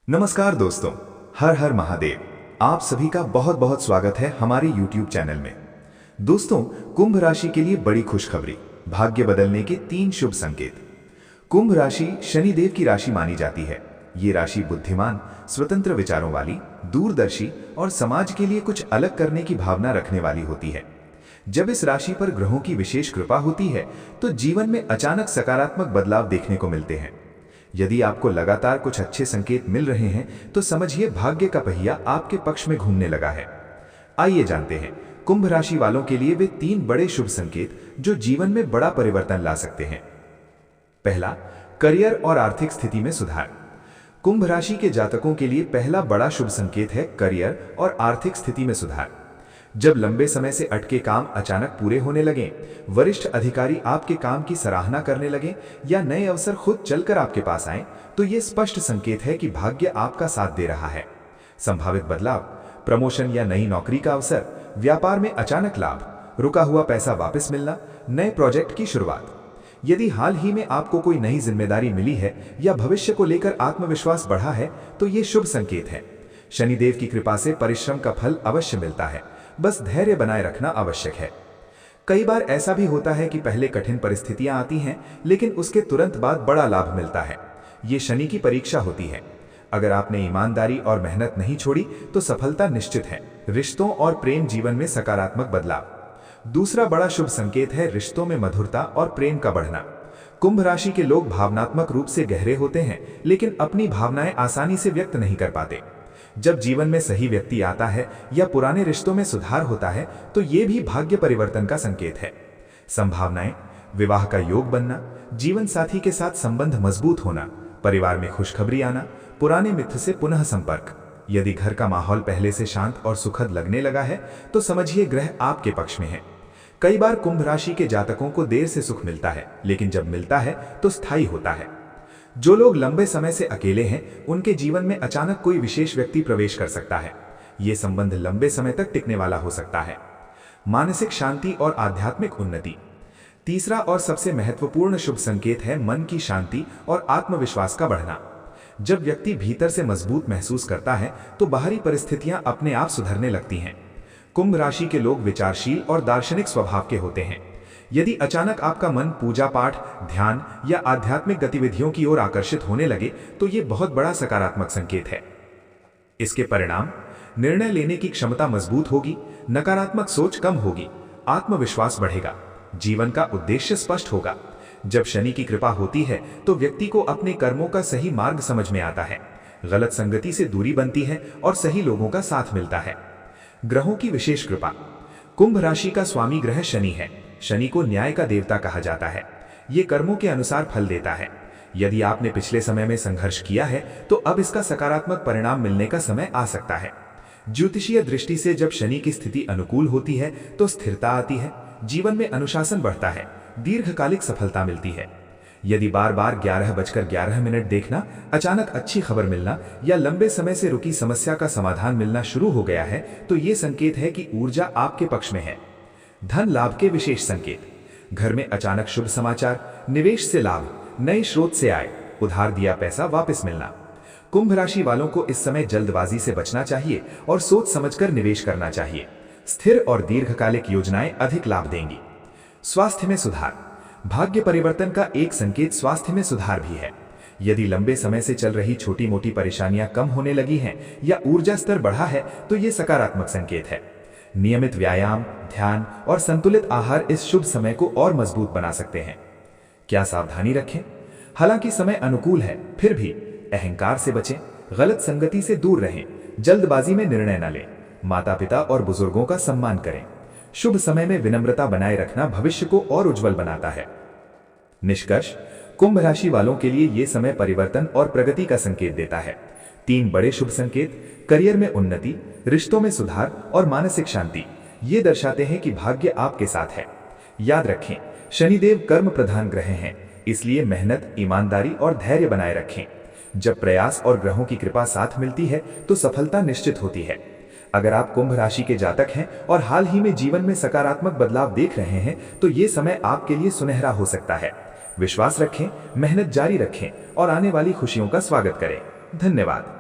नमस्कार दोस्तों, हर हर महादेव। आप सभी का बहुत बहुत स्वागत है हमारे YouTube चैनल में। दोस्तों, कुंभ राशि के लिए बड़ी खुशखबरी, भाग्य बदलने के 3 शुभ संकेत। कुंभ राशि शनिदेव की राशि मानी जाती है। ये राशि बुद्धिमान, स्वतंत्र विचारों वाली, दूरदर्शी और समाज के लिए कुछ अलग करने की भावना रखने वाली होती है। जब इस राशि पर ग्रहों की विशेष कृपा होती है तो जीवन में अचानक सकारात्मक बदलाव देखने को मिलते हैं। यदि आपको लगातार कुछ अच्छे संकेत मिल रहे हैं तो समझिए भाग्य का पहिया आपके पक्ष में घूमने लगा है। आइए जानते हैं कुंभ राशि वालों के लिए वे 3 बड़े शुभ संकेत जो जीवन में बड़ा परिवर्तन ला सकते हैं। पहला, करियर और आर्थिक स्थिति में सुधार। कुंभ राशि के जातकों के लिए पहला बड़ा शुभ संकेत है करियर और आर्थिक स्थिति में सुधार। जब लंबे समय से अटके काम अचानक पूरे होने लगे, वरिष्ठ अधिकारी आपके काम की सराहना करने लगे या नए अवसर खुद चलकर आपके पास आए, तो ये स्पष्ट संकेत है कि भाग्य आपका साथ दे रहा है। संभावित बदलाव, प्रमोशन या नई नौकरी का अवसर, व्यापार में अचानक लाभ, रुका हुआ पैसा वापस मिलना, नए प्रोजेक्ट की शुरुआत। यदि हाल ही में आपको कोई नई जिम्मेदारी मिली है या भविष्य को लेकर आत्मविश्वास बढ़ा है तो ये शुभ संकेत है। शनिदेव की कृपा से परिश्रम का फल अवश्य मिलता है, बस धैर्य बनाए रखना आवश्यक है। कई बार ऐसा भी होता है कि पहले कठिन परिस्थितियां आती हैं, लेकिन उसके तुरंत बाद बड़ा लाभ मिलता है। ये शनि की परीक्षा होती है। अगर आपने ईमानदारी और मेहनत नहीं छोड़ी तो सफलता निश्चित है। रिश्तों और प्रेम जीवन में सकारात्मक बदलाव। दूसरा बड़ा शुभ संकेत है रिश्तों में मधुरता और प्रेम का बढ़ना। कुंभ राशि के लोग भावनात्मक रूप से गहरे होते हैं, लेकिन अपनी भावनाएं आसानी से व्यक्त नहीं कर पाते। जब जीवन में सही व्यक्ति आता है या पुराने रिश्तों में सुधार होता है तो ये भी भाग्य परिवर्तन का संकेत है। संभावनाएं, विवाह का योग बनना, जीवन साथी के साथ संबंध मजबूत होना, परिवार में खुशखबरी आना, पुराने मित्र से पुनः संपर्क। यदि घर का माहौल पहले से शांत और सुखद लगने लगा है तो समझिए ग्रह आपके पक्ष में है। कई बार कुंभ राशि के जातकों को देर से सुख मिलता है, लेकिन जब मिलता है तो स्थायी होता है। जो लोग लंबे समय से अकेले हैं, उनके जीवन में अचानक कोई विशेष व्यक्ति प्रवेश कर सकता है। ये संबंध लंबे समय तक टिकने वाला हो सकता है। मानसिक शांति और आध्यात्मिक उन्नति। तीसरा और सबसे महत्वपूर्ण शुभ संकेत है मन की शांति और आत्मविश्वास का बढ़ना। जब व्यक्ति भीतर से मजबूत महसूस करता है तो बाहरी परिस्थितियां अपने आप सुधरने लगती हैं। कुंभ राशि के लोग विचारशील और दार्शनिक स्वभाव के होते हैं। यदि अचानक आपका मन पूजा पाठ, ध्यान या आध्यात्मिक गतिविधियों की ओर आकर्षित होने लगे तो ये बहुत बड़ा सकारात्मक संकेत है। इसके परिणाम, निर्णय लेने की क्षमता मजबूत होगी, नकारात्मक सोच कम होगी, आत्मविश्वास बढ़ेगा, जीवन का उद्देश्य स्पष्ट होगा। जब शनि की कृपा होती है तो व्यक्ति को अपने कर्मों का सही मार्ग समझ में आता है, गलत संगति से दूरी बनती है और सही लोगों का साथ मिलता है। ग्रहों की विशेष कृपा। कुंभ राशि का स्वामी ग्रह शनि है। शनि को न्याय का देवता कहा जाता है। ये कर्मों के अनुसार फल देता है। यदि आपने पिछले समय में संघर्ष किया है तो अब इसका सकारात्मक परिणाम मिलने का समय आ सकता है। ज्योतिषीय दृष्टि से जब शनि की स्थिति अनुकूल होती है तो स्थिरता आती है, जीवन में अनुशासन बढ़ता है, दीर्घकालिक सफलता मिलती है। यदि बार बार 11:11 देखना, अचानक अच्छी खबर मिलना या लंबे समय से रुकी समस्या का समाधान मिलना शुरू हो गया है तो ये संकेत है कि ऊर्जा आपके पक्ष में है। धन लाभ के विशेष संकेत। घर में अचानक शुभ समाचार, निवेश से लाभ, नए स्रोत से आय, उधार दिया पैसा वापस मिलना। कुंभ राशि वालों को इस समय जल्दबाजी से बचना चाहिए और सोच समझकर निवेश करना चाहिए। स्थिर और दीर्घकालिक योजनाएं अधिक लाभ देंगी। स्वास्थ्य में सुधार। भाग्य परिवर्तन का एक संकेत स्वास्थ्य में सुधार भी है। यदि लंबे समय से चल रही छोटी मोटी परेशानियां कम होने लगी हैं या ऊर्जा स्तर बढ़ा है तो ये सकारात्मक संकेत है। नियमित व्यायाम, ध्यान और संतुलित आहार इस शुभ समय को और मजबूत बना सकते हैं। क्या सावधानी रखें? हालांकि समय अनुकूल है, फिर भी अहंकार से बचें, गलत संगति से दूर रहें, जल्दबाजी में निर्णय न लें, माता पिता और बुजुर्गों का सम्मान करें। शुभ समय में विनम्रता बनाए रखना भविष्य को और उज्जवल बनाता है। निष्कर्ष, कुंभ राशि वालों के लिए यह समय परिवर्तन और प्रगति का संकेत देता है। 3 बड़े शुभ संकेत, करियर में उन्नति, रिश्तों में सुधार और मानसिक शांति, ये दर्शाते हैं कि भाग्य आपके साथ है। याद रखें, शनिदेव कर्म प्रधान ग्रह हैं, इसलिए मेहनत, ईमानदारी और धैर्य बनाए रखें। जब प्रयास और ग्रहों की कृपा साथ मिलती है तो सफलता निश्चित होती है। अगर आप कुंभ राशि के जातक हैं और हाल ही में जीवन में सकारात्मक बदलाव देख रहे हैं तो ये समय आपके लिए सुनहरा हो सकता है। विश्वास रखें, मेहनत जारी रखें और आने वाली खुशियों का स्वागत करें। धन्यवाद।